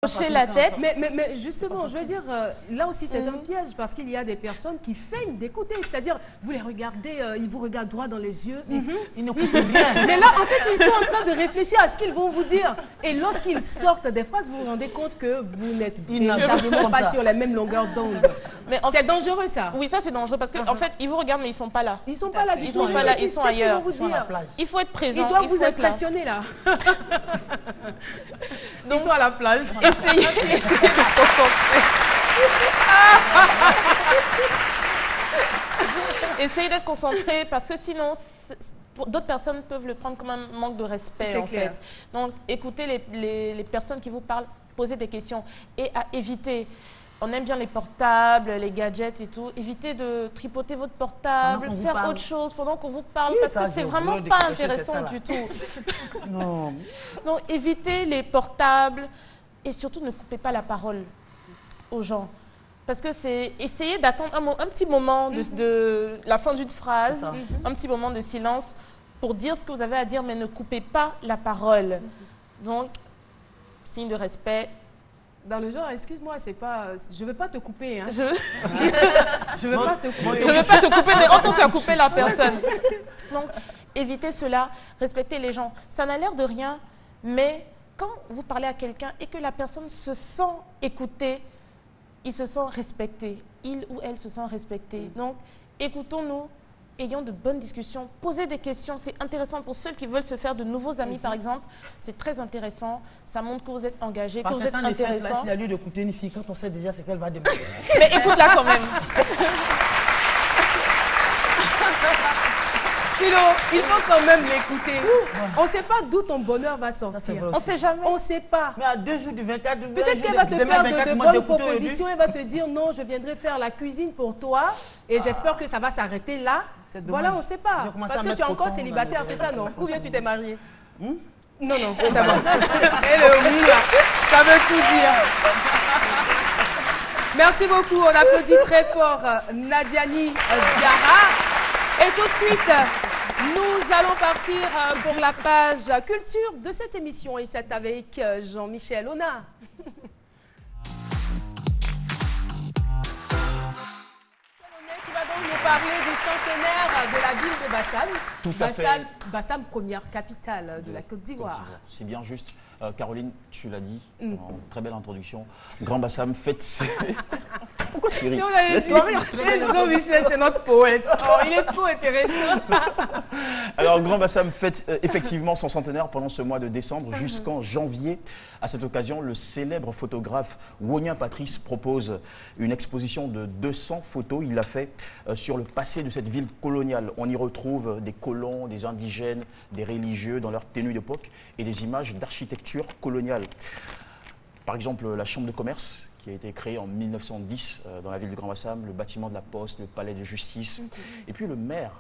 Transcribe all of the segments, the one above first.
Hocher la tête. Mais justement, je veux dire, là aussi c'est un piège parce qu'il y a des personnes qui feignent d'écouter. C'est-à-dire, vous les regardez, ils vous regardent droit dans les yeux. Ils n'écoutent rien. Mais là, en fait, ils sont en train de réfléchir à ce qu'ils vont vous dire. Et lorsqu'ils sortent des phrases, vous vous rendez compte que vous n'êtes véritablement pas sur la même longueur d'onde. C'est dangereux ça. Oui, ça c'est dangereux parce qu'en fait, ils vous regardent mais ils ne sont pas là. Ils ne sont pas là du tout. Ils sont pas là, ils sont ailleurs. Qu'est-ce qu'ils vont vous dire? Il faut être présent. Ils doivent vous impressionner là. Donc, ils sont à la plage. Essayez de concentrer. Essayez d'être concentré parce que sinon, d'autres personnes peuvent le prendre comme un manque de respect en fait. Donc, écoutez les personnes qui vous parlent, posez des questions et à éviter. On aime bien les portables, les gadgets et tout. Évitez de tripoter votre portable, faire autre chose pendant qu'on vous parle parce que c'est vraiment pas intéressant du tout. Non. Donc, évitez les portables et surtout ne coupez pas la parole aux gens. Parce que c'est essayer d'attendre un petit moment de la fin d'une phrase, un petit moment de silence pour dire ce que vous avez à dire, mais ne coupez pas la parole. Donc, signe de respect. Dans le genre, excuse-moi, c'est pas, je veux pas te couper. Hein. Je veux pas te couper. Je veux pas te couper, mais en tant que tu as coupé la personne. Donc, évitez cela, respectez les gens. Ça n'a l'air de rien, mais quand vous parlez à quelqu'un et que la personne se sent écoutée, il se sent respecté. Il ou elle se sent respecté. Donc, écoutons-nous. Ayons de bonnes discussions, posez des questions, c'est intéressant pour ceux qui veulent se faire de nouveaux amis par exemple, c'est très intéressant, ça montre que vous êtes engagé, que vous êtes intéressant. Il a lieu d'écouter une fille quand on sait déjà ce qu'elle va demander. Mais écoute-la quand même. Philo, il faut quand même l'écouter. On ne sait pas d'où ton bonheur va sortir. On ne sait jamais. On ne sait pas. Mais à 2 jours du 24, peut-être qu'elle va te faire de bonnes propositions. Elle va te dire non, je viendrai faire la cuisine pour toi et j'espère que ça va s'arrêter là. Voilà, on ne sait pas. Parce que tu es encore célibataire, c'est ça, non? Ou bien tu t'es marié? Non, non, ça va. Et le là, ça veut tout dire. Merci beaucoup. On applaudit très fort Nadiani Diarra. Et tout de suite, nous allons partir pour la page culture de cette émission. Et c'est avec Jean-Michel Ona. Qui va donc nous parler du centenaire de la ville de Bassam. Tout à fait. Bassam, première capitale de la Côte d'Ivoire. C'est bien juste. Caroline, tu l'as dit, en très belle introduction. Grand Bassam fête ses... Pourquoi tu ris? Jean-Michel, c'est notre poète. Oh, il est trop intéressant. Alors, Grand Bassam fête effectivement son centenaire pendant ce mois de décembre jusqu'en janvier. À cette occasion, le célèbre photographe Wonia Patrice propose une exposition de 200 photos. Il l'a fait sur le passé de cette ville coloniale. On y retrouve des colons, des indigènes, des religieux dans leur tenue d'époque et des images d'architecture coloniale. Par exemple, la chambre de commerce qui a été créée en 1910 dans la ville de Grand Bassam, le bâtiment de la Poste, le palais de justice. Et puis le maire,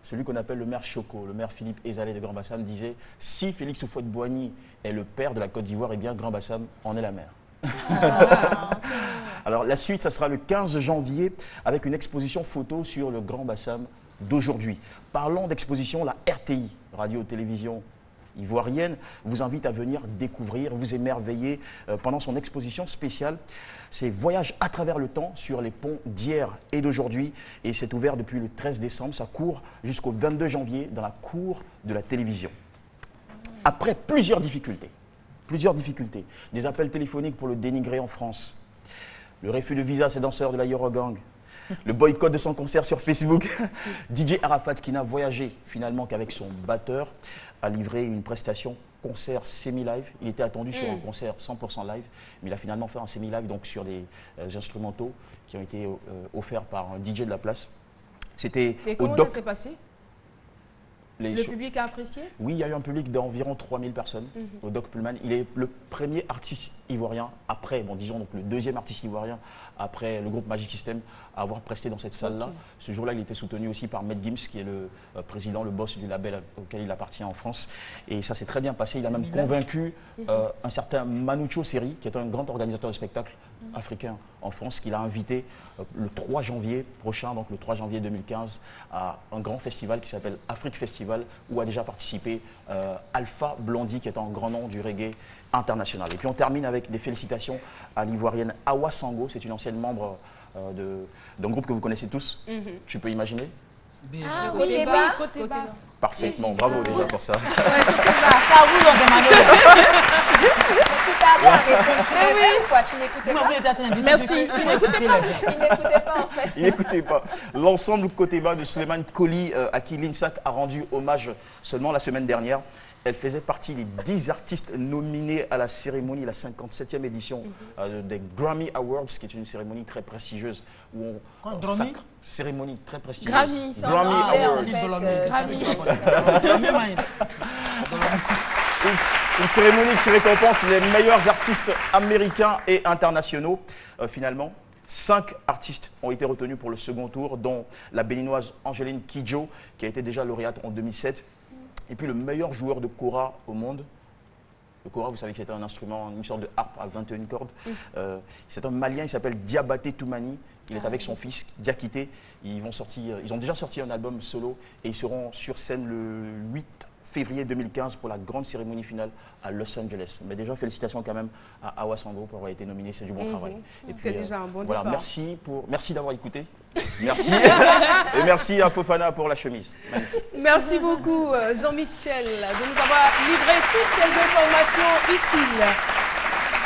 celui qu'on appelle le maire Choco, le maire Philippe Ezalé de Grand Bassam disait « Si Félix Houphouët-Boigny est le père de la Côte d'Ivoire, eh bien Grand Bassam en est la mère. » Alors la suite, ça sera le 15 janvier avec une exposition photo sur le Grand Bassam d'aujourd'hui. Parlons d'exposition, la RTI, Radio-Télévision ivoirienne, vous invite à venir découvrir, vous émerveiller pendant son exposition spéciale. C'est Voyage à travers le temps sur les ponts d'hier et d'aujourd'hui. Et c'est ouvert depuis le 13 décembre. Ça court jusqu'au 22 janvier dans la cour de la télévision. Après plusieurs difficultés, des appels téléphoniques pour le dénigrer en France, le refus de visa à ses danseurs de la Eurogang, le boycott de son concert sur Facebook, DJ Arafat qui n'a voyagé finalement qu'avec son batteur, a livré une prestation concert semi-live. Il était attendu sur un concert 100% live, mais il a finalement fait un semi-live donc sur des instrumentaux qui ont été offerts par un DJ de la place. C'était et comment ça s'est passé? Le public a apprécié? Oui, il y a eu un public d'environ 3000 personnes au Doc Pullman. Il est le premier artiste ivoirien après, bon disons donc le deuxième artiste ivoirien après le groupe Magic System à avoir presté dans cette salle-là. Ce jour-là, il était soutenu aussi par Matt Gims, qui est le président, le boss du label auquel il appartient en France. Et ça s'est très bien passé. Il a même convaincu un certain Manucho Seri, qui est un grand organisateur de spectacles africain en France, qu'il a invité le 3 janvier prochain, donc le 3 janvier 2015, à un grand festival qui s'appelle Afrique Festival. festival où a déjà participé Alpha Blondy, qui est un grand nom du reggae international. Et puis on termine avec des félicitations à l'Ivoirienne Awa Sango, c'est une ancienne membre d'un groupe que vous connaissez tous. Tu peux imaginer? Ah, côté bas. Parfait, bon, bravo déjà pour ça. Ça vous l'ont demandé. Tu tardais à répondre. Tu n'écoutais pas. Merci. Il n'écoutait pas en fait. Il n'écoutait pas. L'ensemble côté bas de Suleiman Koli, à qui l'INSAC a rendu hommage seulement la semaine dernière. Elle faisait partie des 10 artistes nominés à la cérémonie, la 57e édition des Grammy Awards, qui est une cérémonie très prestigieuse. Où on sacre, cérémonie très prestigieuse. Grammy, ça Grammy Awards. Une cérémonie qui récompense les meilleurs artistes américains et internationaux. Finalement, 5 artistes ont été retenus pour le second tour, dont la béninoise Angeline Kidjo, qui a été déjà lauréate en 2007. Et puis le meilleur joueur de kora au monde. Le kora, vous savez que c'est un instrument, une sorte de harpe à 21 cordes. C'est un Malien, il s'appelle Diabaté Toumani. Il est avec son fils, Diakité. Ils ont déjà sorti un album solo et ils seront sur scène le 8 février 2015 pour la grande cérémonie finale à Los Angeles. Mais déjà, félicitations quand même à Awa Sango pour avoir été nominé, c'est du bon travail. C'est déjà un bon voilà, départ. Merci d'avoir écouté. Merci. Et merci à Fofana pour la chemise. Magnifique. Merci beaucoup Jean-Michel de nous avoir livré toutes ces informations utiles.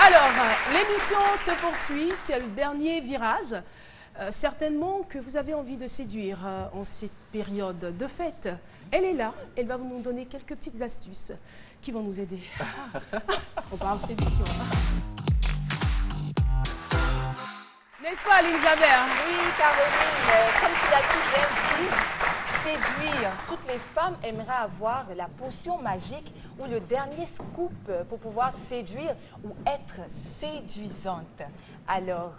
Alors, l'émission se poursuit, c'est le dernier virage. Certainement que vous avez envie de séduire en cette période de fête. Elle est là, elle va nous donner quelques petites astuces qui vont nous aider. On parle séduction. N'est-ce pas, Aline Javert? Oui, Caroline, comme tu l'as si bien dit, séduire. Toutes les femmes aimeraient avoir la potion magique ou le dernier scoop pour pouvoir séduire ou être séduisante. Alors,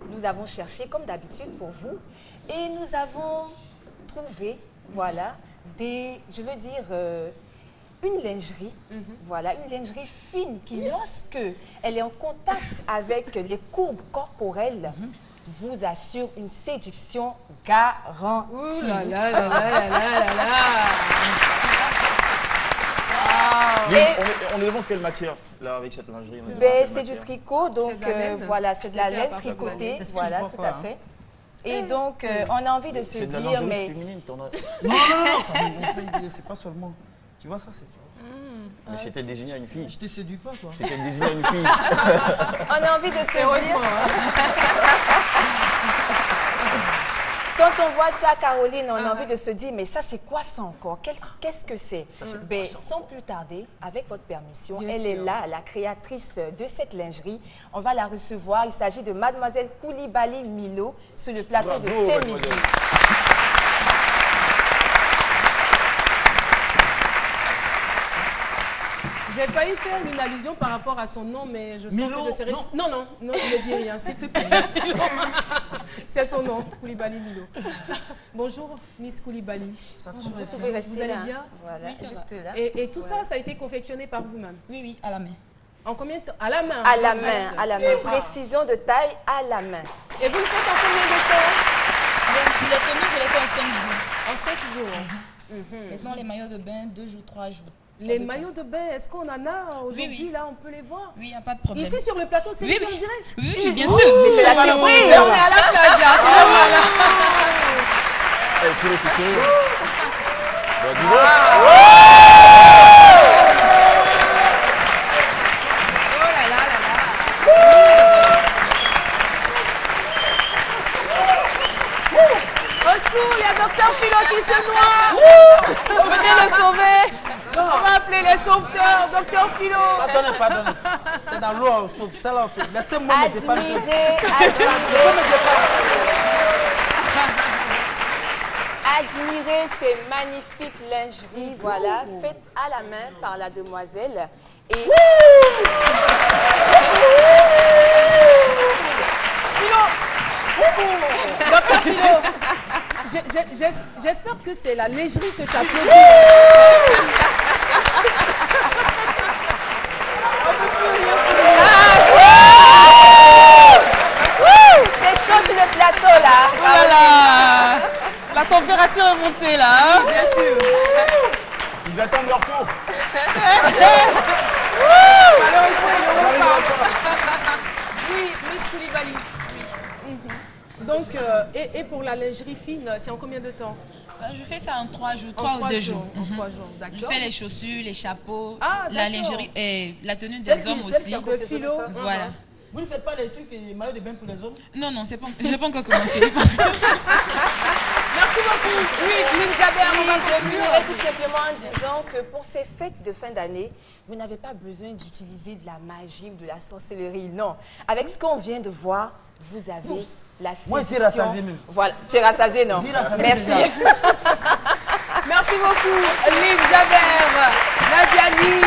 nous avons cherché, comme d'habitude pour vous, et nous avons trouvé, voilà, une lingerie, voilà, une lingerie fine qui, lorsque elle est en contact avec les courbes corporelles, vous assure une séduction garantie. Ouh là là là là là là là. On est devant quelle matière là avec cette lingerie? C'est du tricot, donc voilà, c'est de la laine tricotée, voilà, tout à fait. Et donc, on a envie de se dire, mais... Féminine, non, c'est pas seulement... Tu vois ça, c'est... Mais c'était désigné à une fille. Je te séduis pas, toi. C'était désigné à une fille. On a envie de se dire... Quand on voit ça, Caroline, on a envie de se dire, mais ça, c'est quoi ça encore? Qu'est-ce que c'est? Sans plus tarder, avec votre permission, elle est là, la créatrice de cette lingerie. On va la recevoir. Il s'agit de Mademoiselle Koulibaly Milo sur le plateau de C'est-Midi. J'ai failli faire une allusion par rapport à son nom, mais je sens que je serai... Non, ne dis rien, s'il te plaît. C'est son nom, Koulibaly Milo. Bonjour, Miss Koulibaly. Bonjour, vous pouvez rester vous allez bien? Voilà, oui, juste là. Et tout ça, ça a été confectionné par vous-même? Oui, à la main. En combien de temps? À la main? À la main, à la main. Précision de taille à la main. Et vous le faites en combien de temps? Je l'ai tenu, je l'ai fait en 5 jours. En 5 jours. Maintenant, les maillots de bain, 2 jours, 3 jours. Les maillots de bain, est-ce qu'on en a aujourd'hui? Oui. Là, on peut les voir? Oui, il n'y a pas de problème. Ici, sur le plateau, c'est en direct? Oui, bien sûr. Mais c'est la surprise. On est à la plage, c'est normal. Au secours, il y a Docteur Philo qui se noie. Venez le sauver. On va appeler les sauveteurs, Docteur Philo. Pardonnez. C'est dans l'eau, c'est là. Laissez-moi me défendre. Admirez ces magnifiques lingeries, voilà, faites à la main par la demoiselle. Et... Philo. Docteur Philo. J'espère que c'est la lingerie que tu as produite. C'est chaud sur le plateau là. La température température est montée là. Hein? Bien sûr. Ils attendent leur tour. Malheureusement, ils n'auront pas. Oui, Miss Koulibaly. Donc, et pour la lingerie fine, c'est en combien de temps? Je fais ça en 3 jours, 3 ou 2 jours. En 3 jours, d'accord. Je fais les chaussures, les chapeaux, Ah, la lingerie et la tenue des hommes aussi. Le philo. Voilà. Vous ne faites pas les trucs et maillots de bain pour les hommes? Non, je n'ai pas encore commencé. Parce que... Merci beaucoup. Oui, Lynn Jaber, on va je finirai tout simplement en disant que pour ces fêtes de fin d'année, vous n'avez pas besoin d'utiliser de la magie ou de la sorcellerie. Non. Avec ce qu'on vient de voir, vous avez la séduction. Moi, c'est rassasié même. Voilà. Tu es rassasié, non? Merci. Merci beaucoup, Lynn Jaber, Nadiani,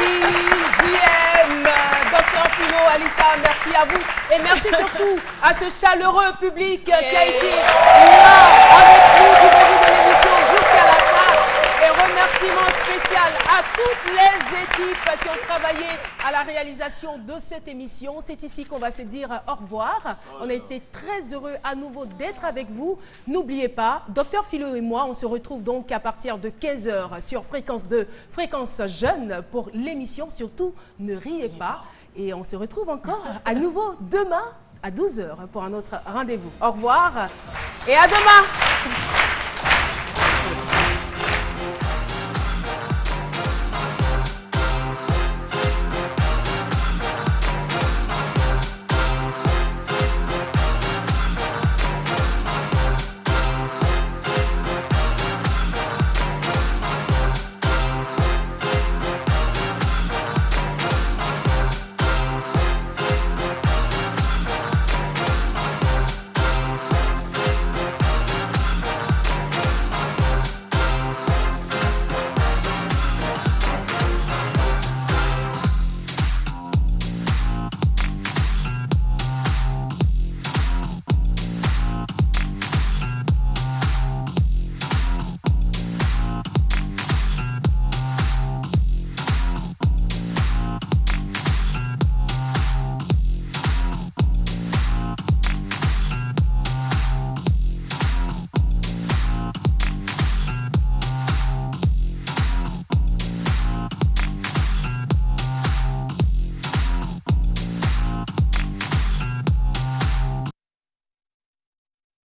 JM, Dr Philo, Alissa, merci à vous. Et merci surtout à ce chaleureux public qui a été là avec nous du début de l'émission jusqu'à la fin. Et remerciement spécial à toutes les équipes qui ont travaillé à la réalisation de cette émission. C'est ici qu'on va se dire au revoir. On a été très heureux à nouveau d'être avec vous. N'oubliez pas, Dr Philo et moi, on se retrouve donc à partir de 15h sur Fréquence 2, Fréquence Jeune pour l'émission. Surtout, ne riez pas. Et on se retrouve encore à nouveau demain à 12h pour un autre rendez-vous. Au revoir et à demain.